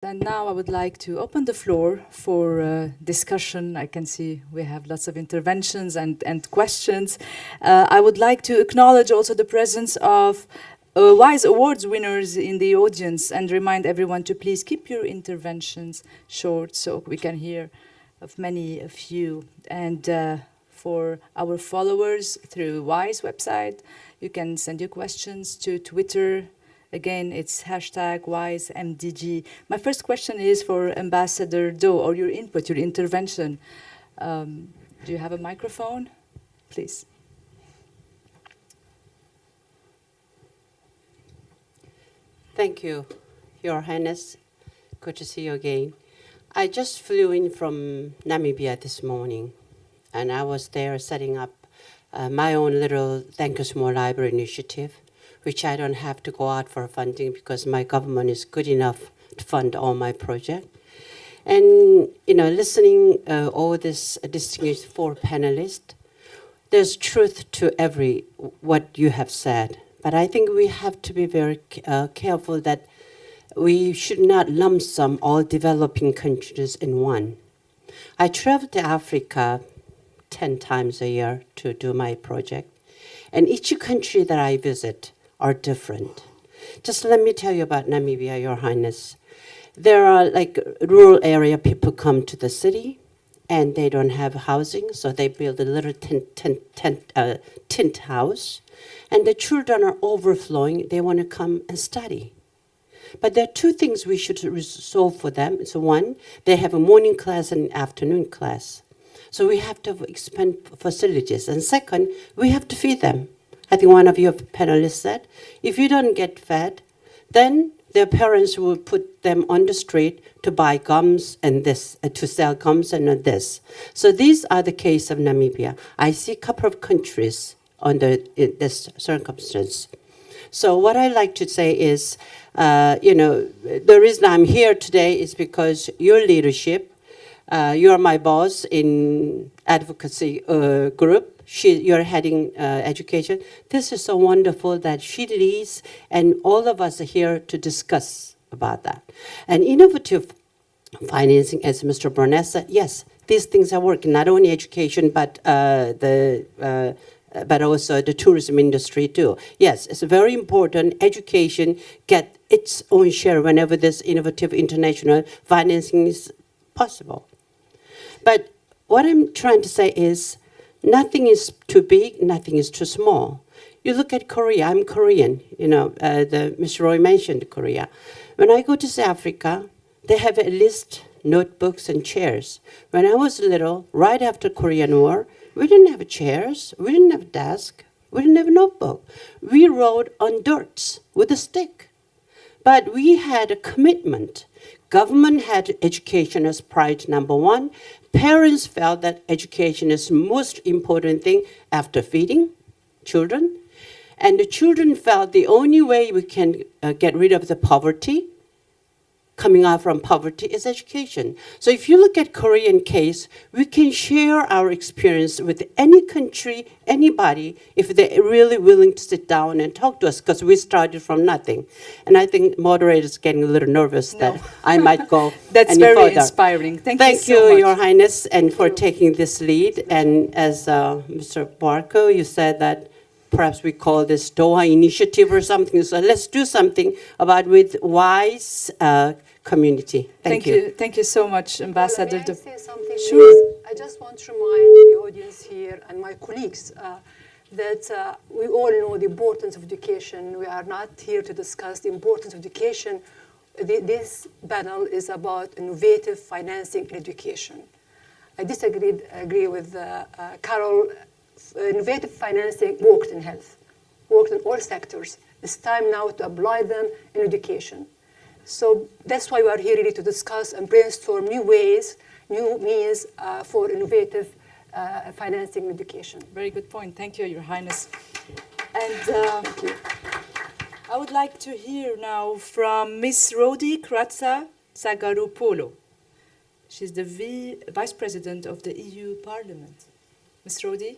And now I would like to open the floor for discussion. I can see we have lots of interventions and questions. I would like to acknowledge also the presence of WISE Awards winners in the audience and remind everyone to please keep your interventions short so we can hear of many of you. And for our followers through WISE website, you can send your questions to Twitter. Again, it's hashtag WiseMDG. My first question is for Ambassador Do, or your input, your intervention. Do you have a microphone? Please. Thank you, Your Highness. Good to see you again. I just flew in from Namibia this morning, and I was there setting up my own little Thank You Small Library initiative, which I don't have to go out for funding because my government is good enough to fund all my projects. And, you know, listening all this distinguished four panelists, there's truth to what you have said. But I think we have to be very careful that we should not lump sum all developing countries in one. I travel to Africa 10 times a year to do my project. And each country that I visit are different. Just let me tell you about Namibia, Your Highness. There are like rural area people come to the city and they don't have housing, so they build a little tent house. And the children are overflowing, they want to come and study. But there are two things we should resolve for them. So one, they have a morning class and afternoon class. So we have to expand facilities. And second, we have to feed them. I think one of your panelists said, if you don't get fed, then their parents will put them on the street to buy gums and this, to sell gums and this. So these are the case of Namibia. I see a couple of countries under this circumstance. So what I like to say is, you know, the reason I'm here today is because your leadership, you are my boss in advocacy group. You're heading education. This is so wonderful that she leads, and all of us are here to discuss about that. And innovative financing, as Mr. Burnett said, yes, these things are working. Not only education, but also the tourism industry too. Yes, it's very important. Education get its own share whenever this innovative international financing is possible. But what I'm trying to say is, nothing is too big, nothing is too small. You look at Korea, I'm Korean, you know, Mr. Roy mentioned Korea. When I go to South Africa, they have at least notebooks and chairs. When I was little, right after Korean War, we didn't have chairs, we didn't have desk, we didn't have a notebook. We wrote on dirts with a stick. But we had a commitment. Government had education as priority number one. Parents felt that education is the most important thing after feeding children. And the children felt the only way we can get rid of the poverty, coming out from poverty, is education. So if you look at Korean case, we can share our experience with any country, anybody, if they're really willing to sit down and talk to us, because we started from nothing. And I think moderator's getting a little nervous that I might go That's any very further. inspiring. Thank you so you, much. Your Highness, and for taking this lead. And as Mr. Barco, you said that perhaps we call this Doha Initiative or something. So let's do something about with WISE community. Thank you. Thank you so much, Ambassador. May I say something, Sure. please? I just want to remind the audience here and my colleagues that we all know the importance of education. We are not here to discuss the importance of education. This panel is about innovative financing in education. I agree with Carol. Innovative financing worked in health, worked in all sectors. It's time now to apply them in education. So that's why we are here really to discuss and brainstorm new ways, new means for innovative financing in education. Very good point. Thank you, Your Highness. And I would like to hear now from Ms. Rodi Kratza Zagaropoulou. She's the Vice President of the EU Parliament. Ms. Rodi,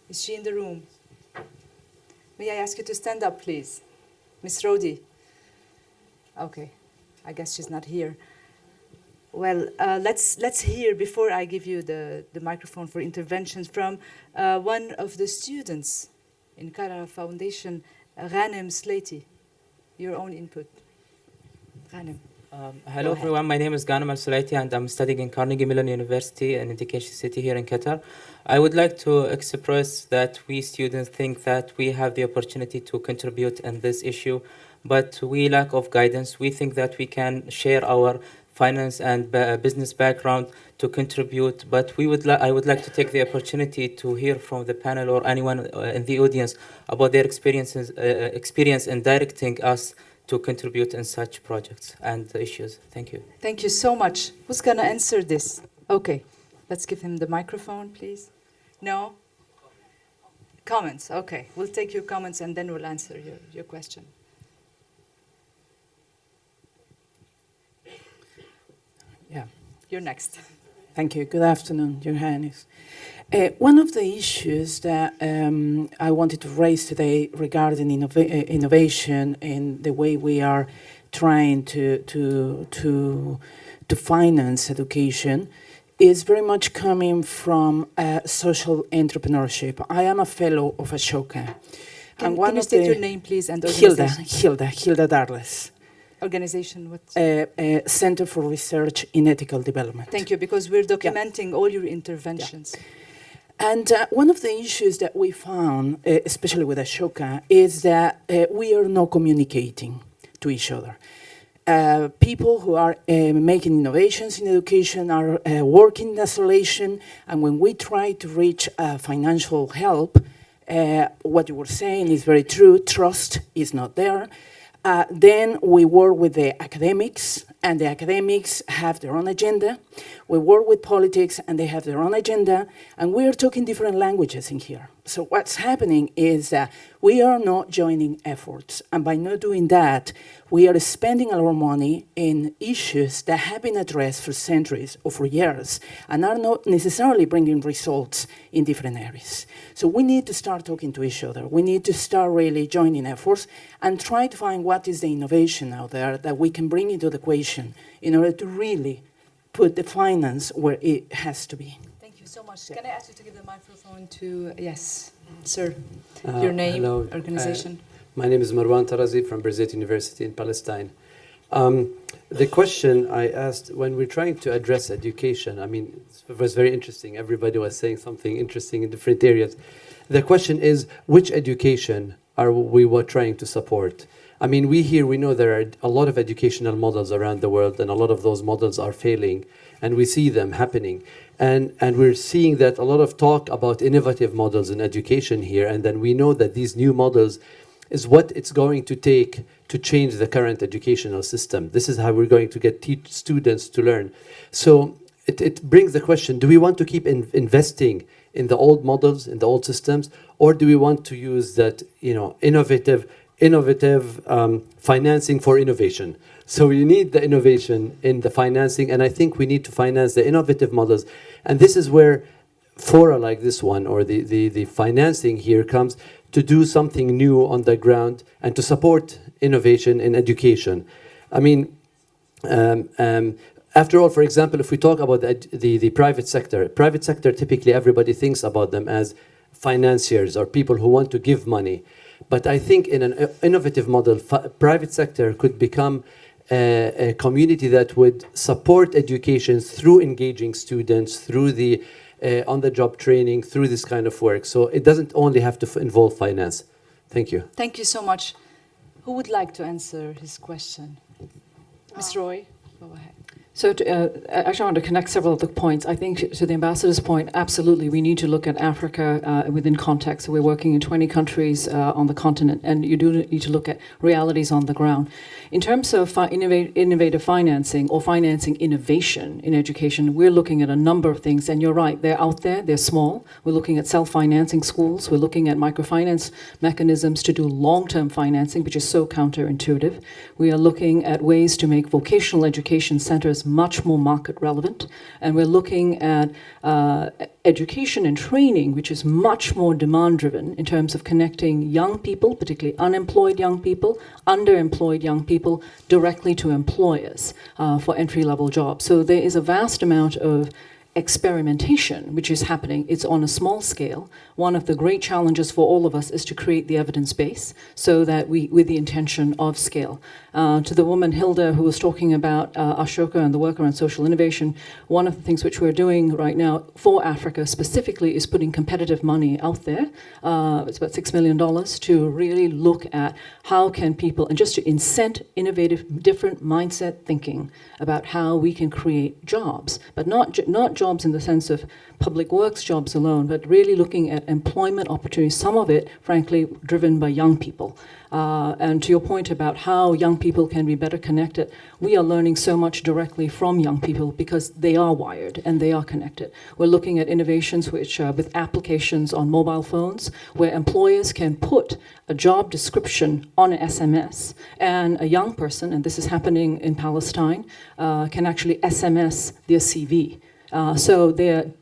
is she in the room? May I ask you to stand up, please? Ms. Rodi. Okay. I guess she's not here. Well, let's hear, before I give you the microphone for interventions, from one of the students in Kara Foundation, Ghanem Slaty. Your own input. Ghanem. Hello everyone, my name is Ghanem Al-Sulaiti and I'm studying in Carnegie Mellon University in Education City here in Qatar. I would like to express that we students think that we have the opportunity to contribute in this issue, but we lack of guidance. We think that we can share our finance and business background to contribute, but I would like to take the opportunity to hear from the panel or anyone in the audience about their experience in directing us to contribute in such projects and issues. Thank you. Thank you so much. Who's going to answer this? Okay, let's give him the microphone, please. No? Comments, okay. We'll take your comments and then we'll answer your question. Yeah. You're next. Thank you. Good afternoon, Your Highness. One of the issues that I wanted to raise today regarding innovation and the way we are trying to finance education is very much coming from social entrepreneurship. I am a fellow of Ashoka. Can you state your name, please, and organization? Hilda Darles. Organization, what? Center for Research in Ethical Development. Thank you, because we're documenting all your interventions. Yeah. And one of the issues that we found, especially with Ashoka, is that we are not communicating to each other. People who are making innovations in education are working in isolation, and when we try to reach financial help, what you were saying is very true, trust is not there. Then we work with the academics, and the academics have their own agenda. We work with politics, and they have their own agenda, and we are talking different languages in here. So what's happening is that we are not joining efforts, and by not doing that, we are spending our money in issues that have been addressed for centuries or for years, and are not necessarily bringing results in different areas. So we need to start talking to each other. We need to start really joining efforts and try to find what is the innovation out there that we can bring into the equation in order to really put the finance where it has to be. Thank you so much. Can I ask you to give the microphone to, yes, sir, your name, hello. organization? My name is Marwan Tarazi from Birzeit University in Palestine. The question I asked, when we're trying to address education, I mean, it was very interesting. Everybody was saying something interesting in different areas. The question is, which education are we trying to support? I mean, we know there are a lot of educational models around the world, and a lot of those models are failing, and we see them happening. And we're seeing that a lot of talk about innovative models in education here, and then we know that these new models is what it's going to take to change the current educational system. This is how we're going to get students to learn. So it brings the question, do we want to keep investing in the old models, in the old systems, or do we want to use that, innovative financing for innovation? So we need the innovation in the financing, and I think we need to finance the innovative models. And this is where fora like this one, or the financing here, comes to do something new on the ground and to support innovation in education. I mean, after all, for example, if we talk about the private sector typically everybody thinks about them as financiers or people who want to give money. But I think in an innovative model, private sector could become a community that would support education through engaging students, through the on-the-job training, through this kind of work. So it doesn't only have to involve finance. Thank you. Thank you so much. Who would like to answer his question? Ms. Roy, go ahead. So actually, I want to connect several of the points. I think to the ambassador's point, absolutely, we need to look at Africa within context. So we're working in 20 countries on the continent, and you do need to look at realities on the ground. In terms of innovative financing or financing innovation in education, we're looking at a number of things. And you're right, they're out there, they're small. We're looking at self-financing schools. We're looking at microfinance mechanisms to do long-term financing, which is so counterintuitive. We are looking at ways to make vocational education centers much more market relevant. And we're looking at education and training, which is much more demand-driven in terms of connecting young people, particularly unemployed young people, underemployed young people, directly to employers for entry-level jobs. So there is a vast amount of experimentation which is happening. It's on a small scale. One of the great challenges for all of us is to create the evidence base so that we, with the intention of scale. To the woman Hilda who was talking about Ashoka and the work around social innovation, one of the things which we're doing right now for Africa specifically is putting competitive money out there. It's about $6 million to really look at how can people, and just to incent innovative, different mindset thinking about how we can create jobs, but not jobs in the sense of public works jobs alone, but really looking at employment opportunities, some of it, frankly, driven by young people. And to your point about how young people can be better connected, we are learning so much directly from young people because they are wired and they are connected. We're looking at innovations which, with applications on mobile phones, where employers can put a job description on an SMS, and a young person, and this is happening in Palestine, can actually SMS their CV. So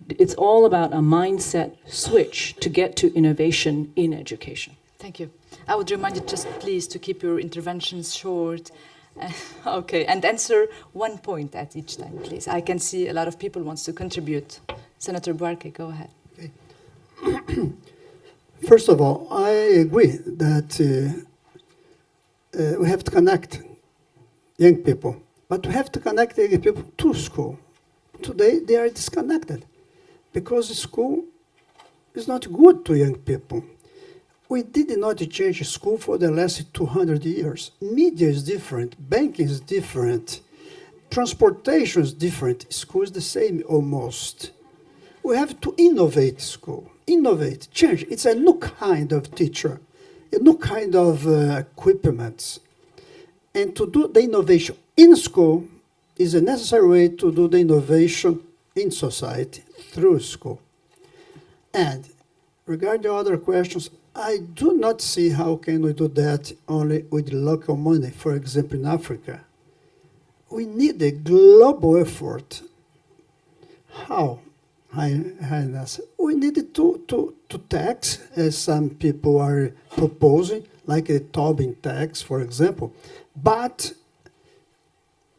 it's all about a mindset switch to get to innovation in education. Thank you. I would remind you just please to keep your interventions short. Okay, and answer one point at each time, please. I can see a lot of people wants to contribute. Senator Buarque, go ahead. Okay. First of all, I agree that we have to connect young people, but we have to connect young people to school. Today, they are disconnected because school is not good to young people. We did not change school for the last 200 years. Media is different, banking is different, transportation is different, school is the same almost. We have to innovate school, innovate, change. It's a new kind of teacher, a new kind of equipment. And to do the innovation in school is a necessary way to do the innovation in society through school. And regarding other questions, I do not see how can we do that only with local money, for example, in Africa. We need a global effort. How, Highness? We need to tax, as some people are proposing, like a Tobin tax, for example, but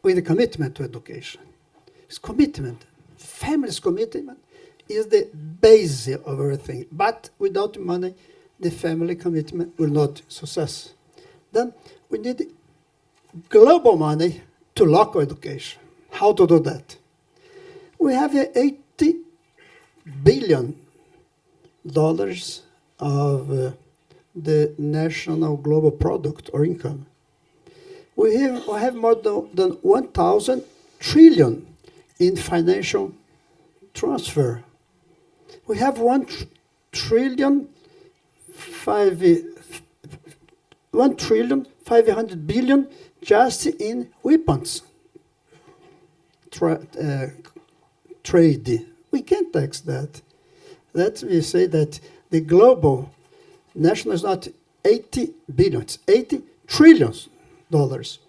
with a commitment to education. It's commitment. Family's commitment is the base of everything. But without money, the family commitment will not success. Then we need global money to local education. How to do that? We have $80 billion of the national global product or income. We have more than 1,000 trillion in financial transfer. We have 1 trillion 500 billion just in weapons trade. We can't tax that. Let me say that the global national is not 80 billion, it's 80 trillions dollars.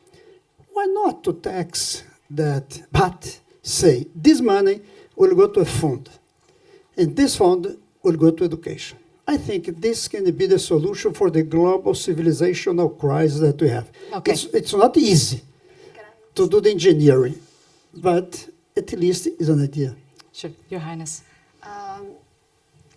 Why not to tax that, but say this money will go to a fund, and this fund will go to education. I think this can be the solution for the global civilizational crisis that we have. Okay. It's not easy to do the engineering, but at least it's an idea. Sure, Your Highness.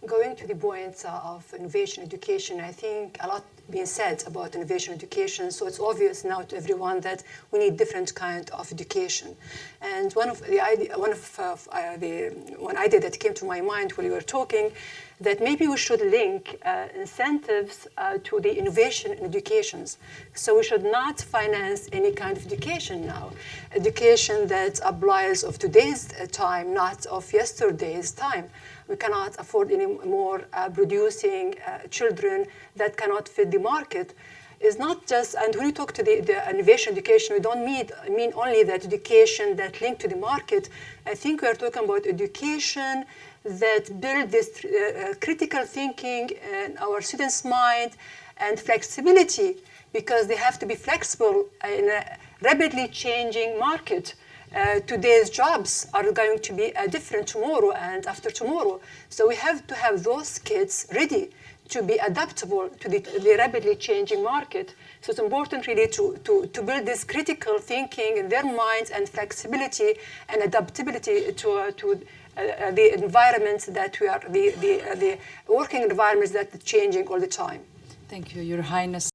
Going to the point of innovation education, I think a lot being said about innovation education, so it's obvious now to everyone that we need different kind of education. And one idea that came to my mind while you were talking, that maybe we should link incentives to the innovation in educations. So we should not finance any kind of education now. Education that applies of today's time, not of yesterday's time. We cannot afford any more producing children that cannot fit the market. It's not just, and when we talk to the innovation education, we don't mean only that education that linked to the market. I think we are talking about education that build this critical thinking in our students' mind and flexibility, because they have to be flexible in a rapidly changing market. today's jobs are going to be different tomorrow and after tomorrow. So we have to have those kids ready to be adaptable to the rapidly changing market. So it's important really to build this critical thinking in their minds and flexibility and adaptability to the environments that we are, the working environments that are changing all the time. Thank you, Your Highness.